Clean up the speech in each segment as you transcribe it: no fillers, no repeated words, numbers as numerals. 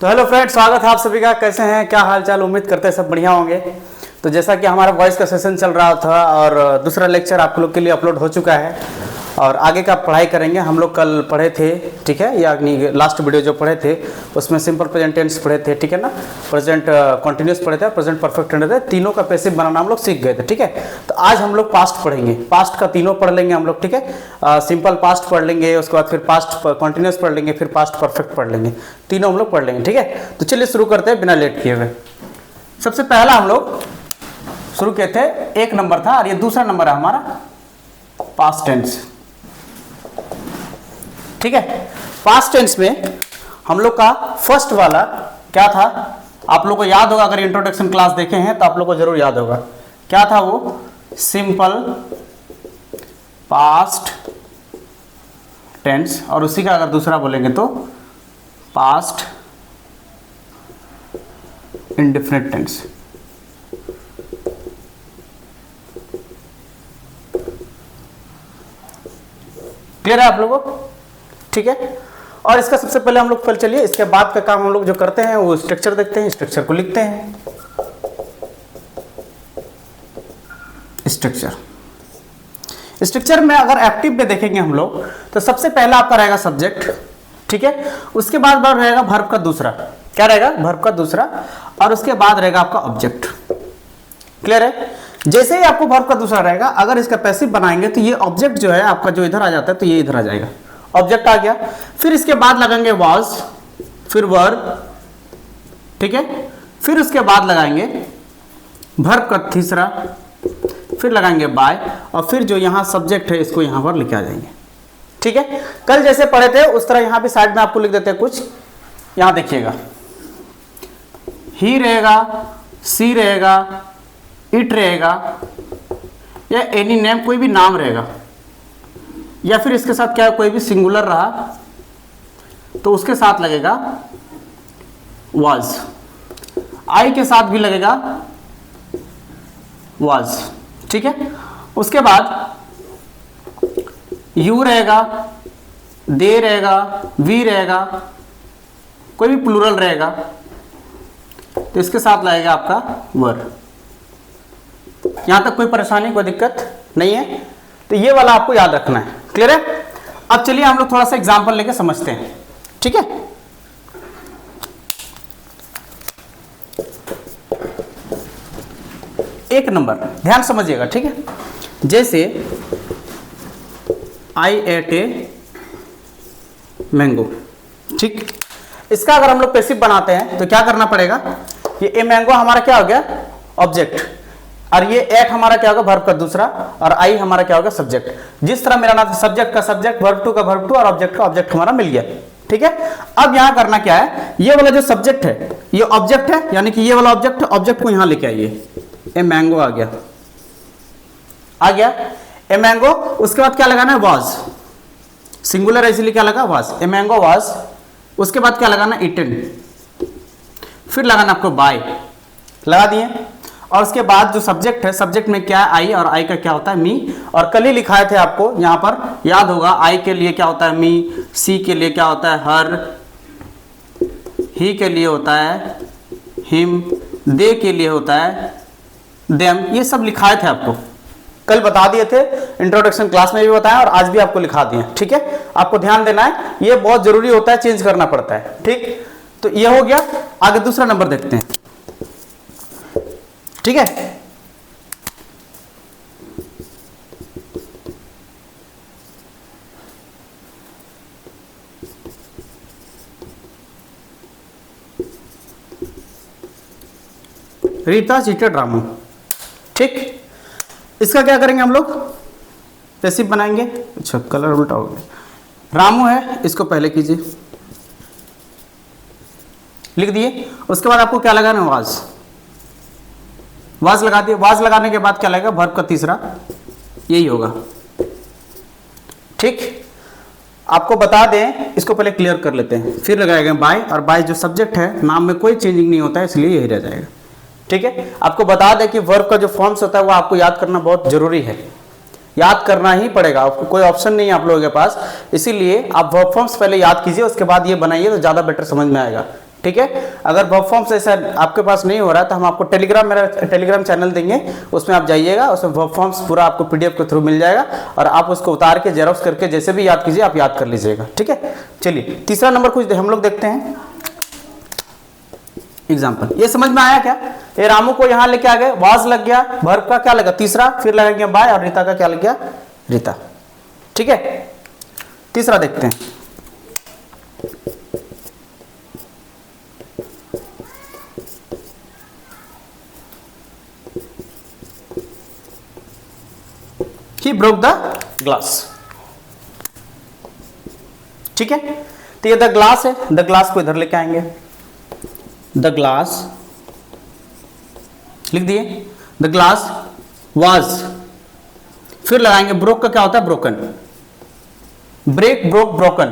तो hello friend, स्वागत है आप सभी का। कैसे हैं, क्या हाल चाल? उम्मीद करते हैं सब बढ़िया होंगे। तो जैसा कि हमारा वॉइस का सेशन चल रहा था और दूसरा लेक्चर आप लोग के लिए अपलोड हो चुका है और आगे का पढ़ाई करेंगे। हम लोग कल पढ़े थे, ठीक है, यानी लास्ट वीडियो जो पढ़े थे उसमें सिंपल प्रेजेंट टेंस पढ़े थे, ठीक है ना। प्रेजेंट कंटिन्यूस पढ़े थे, प्रेजेंट परफेक्ट टेंस थे, तीनों का पैसिव बनाना हम लोग सीख गए थे, ठीक है। तो आज हम लोग पास्ट पढ़ेंगे, पास्ट का तीनों पढ़ लेंगे हम लोग, ठीक है। सिंपल पास्ट पढ़ लेंगे, उसके बाद फिर पास्ट कंटिन्यूस पढ़ लेंगे, फिर पास्ट परफेक्ट पढ़ लेंगे, तीनों हम लोग पढ़ लेंगे, ठीक है। तो चलिए शुरू करते हैं बिना लेट किए हुए। सबसे पहला हम लोग शुरू किए थे, एक नंबर था और ये दूसरा नंबर है हमारा पास्ट टेंस, ठीक है। पास्ट टेंस में हम लोग का फर्स्ट वाला क्या था, आप लोग को याद होगा, अगर इंट्रोडक्शन क्लास देखे हैं तो आप लोग को जरूर याद होगा। क्या था वो? सिंपल पास्ट टेंस, और उसी का अगर दूसरा बोलेंगे तो पास्ट इंडेफिनिट टेंस। क्लियर है आप लोगों को? ठीक है। और इसका सबसे पहले हम लोग चलिए इसके बाद का काम हम लोग जो करते हैं वो स्ट्रक्चर देखते हैं, स्ट्रक्चर को लिखते हैं। स्ट्रक्चर में अगर एक्टिव में देखेंगे हम लोग तो सबसे पहला आपका रहेगा सब्जेक्ट, ठीक है। उसके बाद रहेगा वर्ब का दूसरा, क्या रहेगा? वर्ब का दूसरा, और उसके बाद रहेगा आपका ऑब्जेक्ट। क्लियर है? जैसे ही आपको वर्ब का दूसरा रहेगा, अगर इसका पैसिव बनाएंगे तो ये ऑब्जेक्ट जो है आपका जो इधर आ जाता है तो ये इधर आ जाएगा, ऑब्जेक्ट आ गया। फिर इसके बाद लगाएंगे वाज, फिर वर्ब, ठीक है। फिर उसके बाद लगाएंगे वर्ब का तीसरा, फिर लगाएंगे बाय, और फिर जो यहां सब्जेक्ट है इसको यहां पर लिखे आ जाएंगे, ठीक है। कल जैसे पढ़े थे उस तरह यहां पे साइड में आपको लिख देते हैं कुछ। यहां देखिएगा, ही रहेगा, सी रहेगा, इट रहेगा, या एनी नेम, कोई भी नाम रहेगा, या फिर इसके साथ क्या है, कोई भी सिंगुलर रहा तो उसके साथ लगेगा वाज। आई के साथ भी लगेगा वाज, ठीक है। उसके बाद यू रहेगा, दे रहेगा, वी रहेगा, कोई भी प्लूरल रहेगा तो इसके साथ लगेगा आपका वर। यहां तक कोई परेशानी, कोई दिक्कत नहीं है? तो ये वाला आपको याद रखना है। क्लियर है? अब चलिए हम लोग थोड़ा सा एग्जांपल लेके समझते हैं, ठीक है। एक नंबर ध्यान समझिएगा, ठीक है। जैसे आई एट ए मैंगो, ठीक। इसका अगर हम लोग पैसिव बनाते हैं तो क्या करना पड़ेगा? ये ए मैंगो हमारा क्या हो गया? ऑब्जेक्ट, और ये एट हमारा क्या होगा? वर्ब का दूसरा, और आई हमारा क्या होगा? सब्जेक्ट। जिस तरह मेरा नाम था सब्जेक्ट का सब्जेक्ट, वर्ब टू का वर्ब टू, और ऑब्जेक्ट का ऑब्जेक्ट हमारा मिल गया, ठीक है। अब यहां करना क्या है, ये वाला जो सब्जेक्ट है ये ऑब्जेक्ट है, यानी कि ये वाला ऑब्जेक्ट है, ऑब्जेक्ट को यहां लेके आइए। ए मैंगो आ गया, आ गया ए मैंगो। उसके बाद क्या लगाना है? वाज, सिंगुलर है इसलिए क्या लगा? Was, a mango was. उसके बाद क्या लगाना? इटन। फिर लगाना आपको बाय, लगा दिए। और उसके बाद जो सब्जेक्ट है, सब्जेक्ट में क्या है? आई, और आई का क्या होता है? मी। और कल ही लिखाए थे आपको यहां पर, याद होगा, आई के लिए क्या होता है? मी। सी के लिए क्या होता है? हर। ही के लिए होता है हिम। दे के लिए होता है देम। ये सब लिखाए थे आपको, कल बता दिए थे, इंट्रोडक्शन क्लास में भी बताया और आज भी आपको लिखा दिए, ठीक है। आपको ध्यान देना है, ये बहुत जरूरी होता है, चेंज करना पड़ता है, ठीक। तो ये हो गया। आगे दूसरा नंबर देखते हैं, ठीक है। रीता चीटेड रामू, ठीक। इसका क्या करेंगे हम लोग? पैसिव बनाएंगे। अच्छा, कलर उल्टा हो गया। रामू है, इसको पहले कीजिए, लिख दिए। उसके बाद आपको क्या लगाना है? वाज, वाज लगा दिए। वाज लगाने के बाद क्या लगेगा? वर्ब का तीसरा, यही होगा, ठीक। आपको बता दें, इसको पहले क्लियर कर लेते हैं, फिर लगाएगा बाय। और बाय जो सब्जेक्ट है, नाम में कोई चेंजिंग नहीं होता है, इसलिए यही रह जाएगा, ठीक है। आपको बता दें कि वर्ब का जो फॉर्म्स होता है वो आपको याद करना बहुत जरूरी है, याद करना ही पड़ेगा, आपको कोई ऑप्शन नहीं है आप लोगों के पास। इसीलिए आप वर्ब फॉर्म्स पहले याद कीजिए, उसके बाद ये बनाइए तो ज़्यादा बेटर समझ में आएगा। ठीक है। अगर वर्ब फॉर्म्स ऐसा आपके पास नहीं हो रहा तो हम आपको मेरा टेलीग्राम चैनल देंगे, उसमें आप जाइएगा, उसमें वर्ब फॉर्म्स पूरा आपको पीडीएफ के थ्रू मिल जाएगा और आप उसको उतार के जेरॉक्स करके जैसे भी याद कीजिए आप याद कर लीजिएगा, ठीक है। चलिए तीसरा नंबर कुछ हम लोग देखते हैं एग्जाम्पल। ये समझ में आया क्या? ये रामू को यहां लेके आ गए, वाज लग गया, वर्ब का क्या लगा तीसरा, फिर लगेंगे बाय और रीता का क्या लग गया रीता, ठीक है। तीसरा देखते हैं, He broke the glass, ठीक है। तो ये द ग्लास है, द ग्लास को इधर लेके आएंगे, द ग्लास लिख दिए, द ग्लास वाज, फिर लगाएंगे ब्रोक का क्या होता है broken, break broke broken,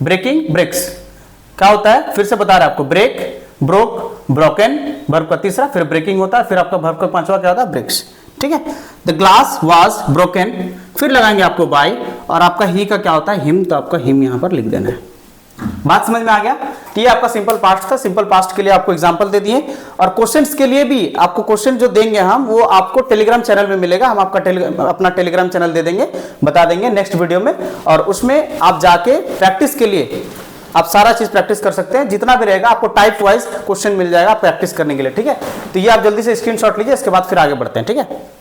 breaking breaks क्या होता है फिर से बता रहे आपको, ब्रेक ब्रोक ब्रोकन वर्ब का तीसरा, फिर ब्रेकिंग होता है, फिर आपका वर्ब का पांचवा क्या होता है ब्रेक्स, ठीक है। द ग्लास वाज ब्रोकन, फिर लगाएंगे आपको बाय और आपका ही का क्या होता है हिम, तो आपका हिम यहां पर लिख देना है। बात समझ में आ गया? तो ये आपका सिंपल पास्ट था, सिंपल पास्ट के लिए आपको एग्जांपल दे दिए और क्वेश्चंस के लिए भी आपको क्वेश्चन जो देंगे हम वो आपको टेलीग्राम चैनल में मिलेगा, हम आपका अपना टेलीग्राम चैनल दे देंगे, बता देंगे नेक्स्ट वीडियो में, और उसमें आप जाके प्रैक्टिस के लिए आप सारा चीज प्रैक्टिस कर सकते हैं, जितना भी रहेगा आपको टाइप वाइज क्वेश्चन मिल जाएगा प्रैक्टिस करने के लिए, ठीक है। तो ये आप जल्दी से स्क्रीनशॉट लीजिए, इसके बाद फिर आगे बढ़ते हैं, ठीक है।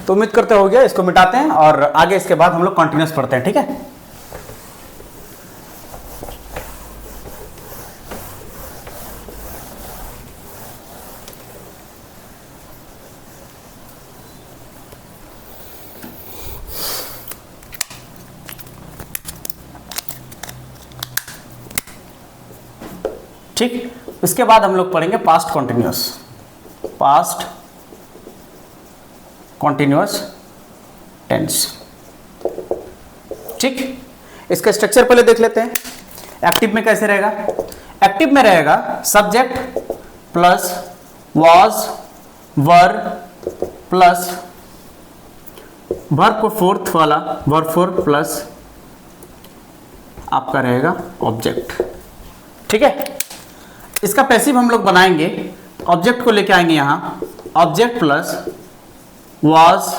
तो उम्मीद करते हो गया, इसको मिटाते हैं और आगे इसके बाद हम लोग कंटिन्यूअस पढ़ते हैं, ठीक है। ठीक, इसके बाद हम लोग पढ़ेंगे past continuous, past continuous tense, ठीक। इसका स्ट्रक्चर पहले देख लेते हैं। एक्टिव में कैसे रहेगा? एक्टिव में रहेगा subject plus was were plus verb को फोर्थ वाला वर्ब फोर प्लस आपका रहेगा ऑब्जेक्ट, ठीक है। इसका पैसिव हम लोग बनाएंगे, ऑब्जेक्ट को लेके आएंगे यहां, object plus was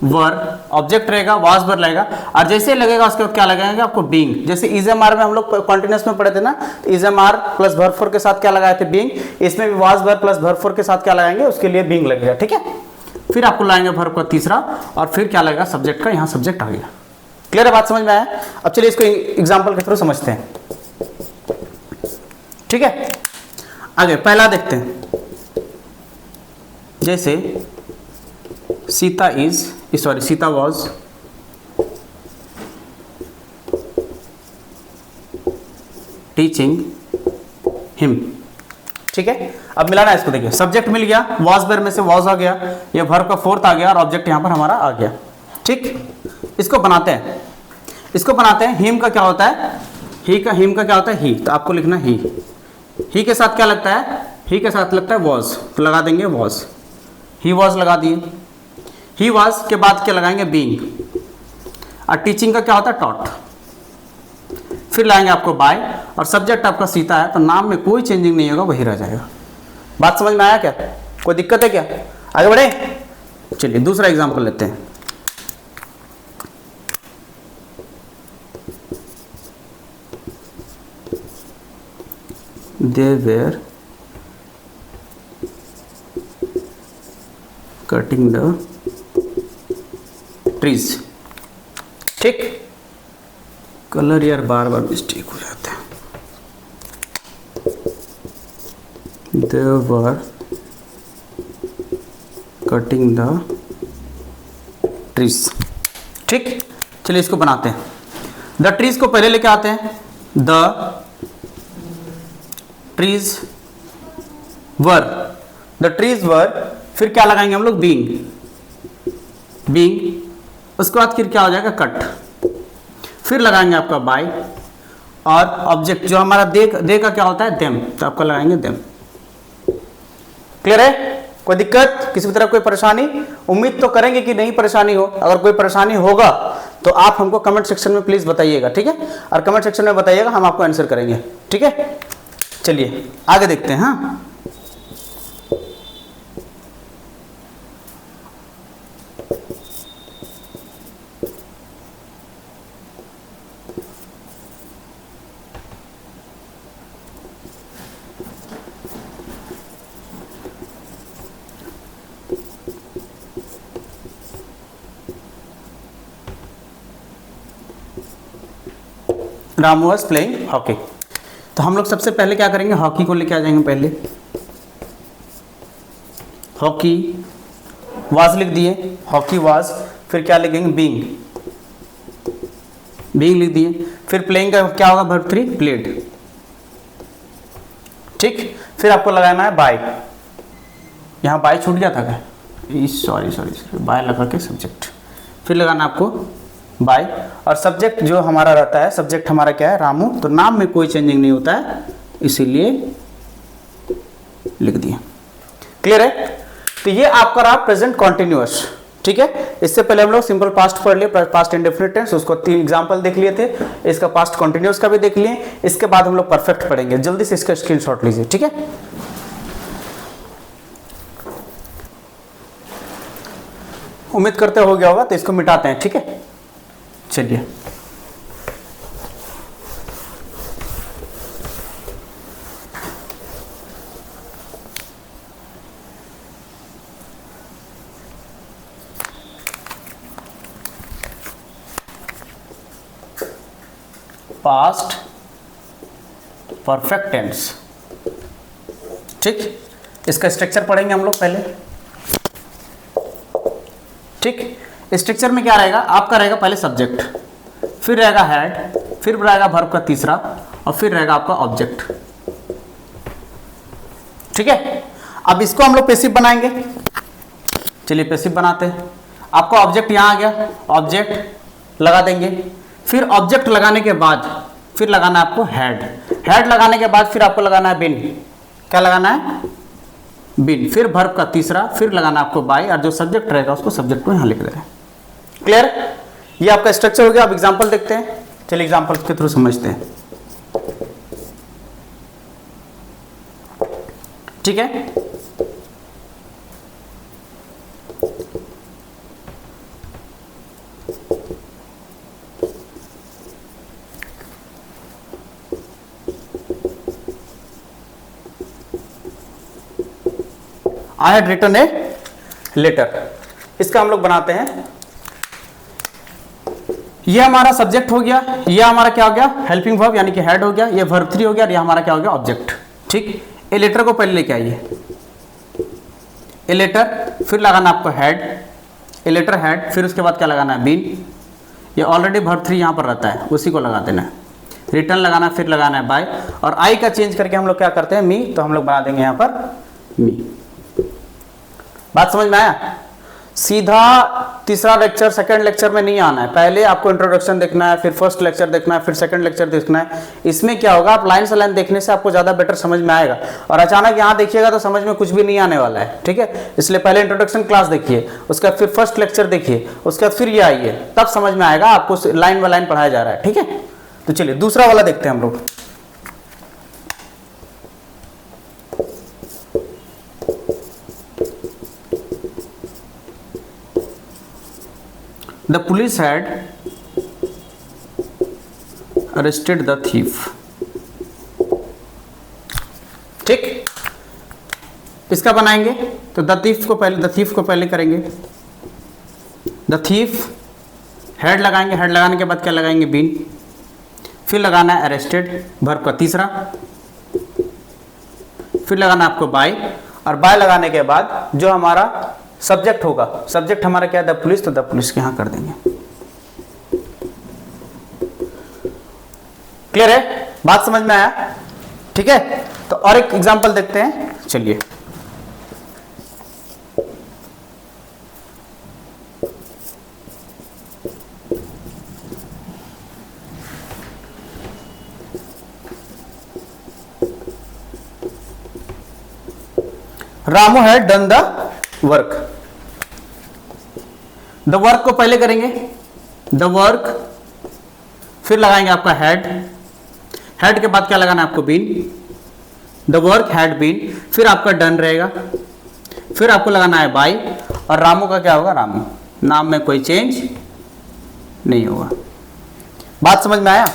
were, object रहेगा वाज वर लगेगा और जैसे लगेगा उसके क्या लगेगा आपको बीइंग, जैसे इजएमआर में हम लोग कॉन्टिन्यूअस में पढ़े थे ना, इजएमआर प्लस वर्ब फोर के साथ क्या लगाए थे बीइंग, इसमें भी was were plus verb four के साथ क्या लगाएंगे उसके लिए बीइंग लगेगा, ठीक है। फिर आपको लाएंगे वर्ब का तीसरा और फिर क्या लगेगा सब्जेक्ट का, यहां सब्जेक्ट आ गया। क्लियर है, बात समझ में आया? अब चलिए इसको एग्जाम्पल के थ्रू समझते हैं, ठीक है। आगे पहला देखते हैं, जैसे सीता वॉज टीचिंग हिम, ठीक है। अब मिलाना है इसको, देखिए सब्जेक्ट मिल गया, वॉज वेयर में से वॉज आ गया, ये वर्ब का फोर्थ आ गया और ऑब्जेक्ट यहां पर हमारा आ गया, ठीक। इसको बनाते हैं, हिम का क्या होता है, हिम का क्या होता है ही, तो आपको लिखना ही के साथ क्या लगता है, ही के साथ लगता है वॉज, तो लगा देंगे वॉज, ही वॉज लगा दिए, ही वॉज के बाद क्या लगाएंगे बीइंग, और टीचिंग का क्या होता है टॉट, फिर लाएंगे आपको बाय और सब्जेक्ट आपका सीता है, तो नाम में कोई चेंजिंग नहीं होगा, वही रह जाएगा। बात समझ में आया क्या? कोई दिक्कत है क्या? आगे बढ़े, चलिए दूसरा एग्जांपल लेते हैं। They were cutting the trees, ठीक। कलर यार बार बार मिस्टेक हो जाता है। They were cutting the trees, ठीक। चलिए इसको बनाते हैं, द ट्रीज को पहले लेके आते हैं, the trees were, the trees were, फिर क्या लगाएंगे हम लोग बीइंग, उसके बाद फिर क्या हो जाएगा कट, फिर लगाएंगे आपका बाय और ऑब्जेक्ट जो हमारा दे का क्या होता है देम, तो आपका लगाएंगे देम। क्लियर है? कोई दिक्कत, किसी भी तरह कोई परेशानी? उम्मीद तो करेंगे कि नहीं परेशानी हो, अगर कोई परेशानी होगा तो आप हमको कमेंट सेक्शन में प्लीज बताइएगा, ठीक है, और कमेंट सेक्शन में बताइएगा, हम आपको आंसर करेंगे, ठीक है। चलिए आगे देखते हैं। हाँ, रामू वाज प्लेइंग हॉकी। तो हम लोग सबसे पहले क्या करेंगे, हॉकी को लेके आ जाएंगे। पहले हॉकी वाज लिख दिए, हॉकी वाज, फिर क्या लिखेंगे, बीइंग, बीइंग लिख दिए, फिर प्लेइंग का क्या होगा, वर्ब 3 प्लेड, ठीक। फिर आपको लगाना है बाय, यहाँ बाय छूट गया था क्या, सॉरी बाय लगा के सब्जेक्ट, फिर लगाना आपको बाय, और सब्जेक्ट जो हमारा रहता है, सब्जेक्ट हमारा क्या है, रामू, तो नाम में कोई चेंजिंग नहीं होता है, इसीलिए लिख दिया। क्लियर है। तो ये आपका रहा प्रेजेंट कॉन्टिन्यूअस, ठीक है। इससे पहले हम लोग सिंपल पास्ट पढ़ लिए, पास्ट इंडेफिनिट टेंस, उसको 3 एग्जांपल देख लिए थे, इसका पास्ट कॉन्टिन्यूअस का भी देख लिए। इसके बाद हम लोग परफेक्ट पढ़ेंगे, जल्दी से इसका स्क्रीनशॉट लीजिए, ठीक है। उम्मीद करते हो गया होगा, तो इसको मिटाते हैं, ठीक है। चलिए पास्ट परफेक्ट टेंस, ठीक। इसका स्ट्रक्चर पढ़ेंगे हम लोग पहले, ठीक। स्ट्रक्चर में क्या रहेगा, आपका रहेगा पहले सब्जेक्ट, फिर रहेगा हेड, फिर रहेगा वर्ब का तीसरा, और फिर रहेगा आपका ऑब्जेक्ट, ठीक है। अब इसको हम लोग पैसिव बनाएंगे। चलिए पैसिव बनाते हैं। आपका ऑब्जेक्ट यहां आ गया, ऑब्जेक्ट लगा देंगे, फिर ऑब्जेक्ट लगाने के बाद फिर लगाना है आपको हेड, हेड लगाने के बाद फिर आपको लगाना है बिन, क्या लगाना है, बिन, फिर वर्ब का तीसरा, फिर लगाना आपको बाय, और जो सब्जेक्ट रहेगा उसको सब्जेक्ट को यहां लिख देना। क्लियर, ये आपका स्ट्रक्चर हो गया। अब एग्जांपल देखते हैं, चलिए एग्जांपल के थ्रू समझते हैं, ठीक है। I had written a letter, इसका हम लोग बनाते हैं। ये हमारा सब्जेक्ट हो गया, ये हमारा क्या हो गया, हेल्पिंग वर्ब यानी कि हेड हो गया, ये वर्ब 3 हो गया, और ये हमारा क्या हो गया, ऑब्जेक्ट, ठीक। ए लेटर को पहले लेके आइए, ए लेटर, फिर लगाना आपको हेड, ए लेटर हेड, फिर उसके बाद क्या लगाना है, बीन, ये ऑलरेडी वर्ब 3 यहाँ पर रहता है, उसी को लगा देना है, रिटर्न लगाना, फिर लगाना है बाय, और आई का चेंज करके हम लोग क्या करते हैं, मी, तो हम लोग बना देंगे यहाँ पर मी। बात समझ में आया। सीधा तीसरा लेक्चर सेकंड लेक्चर में नहीं आना है, पहले आपको इंट्रोडक्शन देखना है, फिर फर्स्ट लेक्चर देखना है, फिर सेकंड लेक्चर देखना है। इसमें क्या होगा, आप लाइन से लाइन देखने से आपको ज़्यादा बेटर समझ में आएगा, और अचानक यहाँ देखिएगा तो समझ में कुछ भी नहीं आने वाला है, ठीक है। इसलिए पहले इंट्रोडक्शन क्लास देखिए, उसके बाद फिर फर्स्ट लेक्चर देखिए, उसके बाद फिर ये आइए, तब समझ में आएगा आपको, लाइन बाय लाइन पढ़ाया जा रहा है, ठीक है। तो चलिए दूसरा वाला देखते हैं हम लोग। The police had arrested the thief, ठीक। इसका बनाएंगे तो द थीफ को पहले करेंगे, द थीफ, हेड लगाएंगे, हेड लगाने के बाद क्या लगाएंगे, बीन, फिर लगाना है अरेस्टेड, वर्ब का तीसरा, फिर लगाना आपको बाय, और बाय लगाने के बाद जो हमारा सब्जेक्ट होगा, सब्जेक्ट हमारा क्या है, द पुलिस, तो द पुलिस के यहां कर देंगे। क्लियर है, बात समझ में आया, ठीक है। तो और एक एग्जांपल देखते हैं, चलिए। Ramu had done the work, the work को पहले करेंगे, द वर्क, फिर लगाएंगे आपका हैड, हैड के बाद क्या लगाना है आपको, been, the work had been, फिर आपका डन रहेगा, फिर आपको लगाना है बाय, और रामू का क्या होगा, रामू, नाम में कोई चेंज नहीं होगा। बात समझ में आया?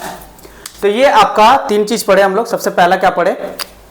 तो ये आपका 3 चीज पढ़े हम लोग। सबसे पहला क्या पढ़े,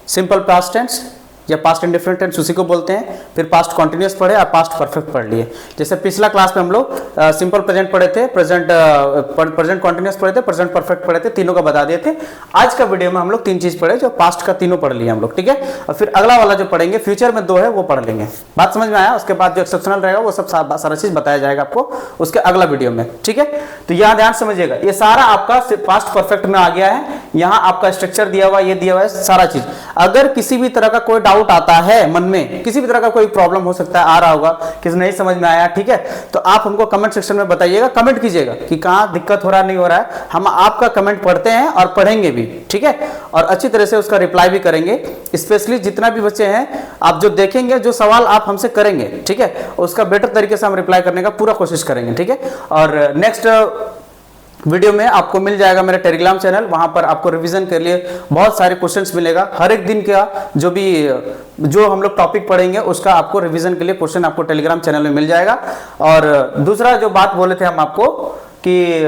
सिंपल पास्ट टेंस या पास्ट इंडिफरेंट टेंस, उसी को बोलते हैं। फिर पास्ट कॉन्टिन्यूस पढ़े और पास्ट परफेक्ट पढ़ लिए। जैसे पिछला क्लास में हम लोग सिंपल प्रेजेंट पढ़े थे, प्रेजेंट कॉन्टिन्यूस पढ़े थे, प्रेजेंट परफेक्ट पढ़े थे, तीनों का बता दिए थे। आज का वीडियो में हम लोग 3 चीज पढ़े जो पास्ट का तीनों पढ़ लिए हम लोग, ठीक है। और फिर अगला वाला जो पढ़ेंगे फ्यूचर में 2 है वो पढ़ लेंगे। बात समझ में आया? उसके बाद जो एक्सेप्शनल रहेगा वो सब सारा चीज बताया जाएगा आपको उसके अगला वीडियो में, ठीक है। तो यहाँ ध्यान समझिएगा, ये सारा आपका पास्ट परफेक्ट में आ गया है। यहाँ आपका स्ट्रक्चर दिया हुआ, ये दिया हुआ है सारा चीज। अगर किसी भी तरह का कोई डाउट आता है मन में, किसी भी तरह का कोई प्रॉब्लम हो सकता है, आ रहा होगा, किसी नहीं समझ में आया, ठीक है, तो आप हमको कमेंट सेक्शन में बताइएगा, कमेंट कीजिएगा कि कहाँ दिक्कत हो रहा है, नहीं हो रहा है। हम आपका कमेंट पढ़ते हैं और पढ़ेंगे भी, ठीक है, और अच्छी तरह से उसका रिप्लाई भी करेंगे। स्पेशली जितना भी बच्चे हैं, आप जो देखेंगे, जो सवाल आप हमसे करेंगे, ठीक है, उसका बेटर तरीके से हम रिप्लाई करने का पूरा कोशिश करेंगे, ठीक है। और नेक्स्ट वीडियो में आपको मिल जाएगा मेरा टेलीग्राम चैनल, वहां पर आपको रिवीजन के लिए बहुत सारे क्वेश्चंस मिलेगा। हर एक दिन का जो हम लोग टॉपिक पढ़ेंगे उसका आपको रिवीजन के लिए क्वेश्चन आपको टेलीग्राम चैनल में मिल जाएगा। और दूसरा जो बात बोले थे हम आपको कि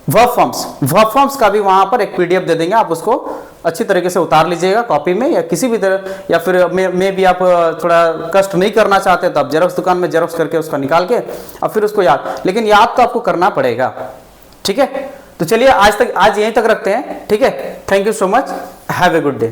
वर्ब फॉर्म्स का भी वहां पर एक पीडीएफ दे देंगे, आप उसको अच्छी तरीके से उतार लीजिएगा कॉपी में, या किसी भी तरह, या फिर में भी आप थोड़ा कष्ट नहीं करना चाहते तो आप जेरोक्स दुकान में जेरोक्स करके उसका निकाल के और फिर उसको याद, लेकिन याद तो आपको करना पड़ेगा, ठीक है। तो चलिए आज यहीं तक रखते हैं, ठीक है। Thank you so much, have a good day.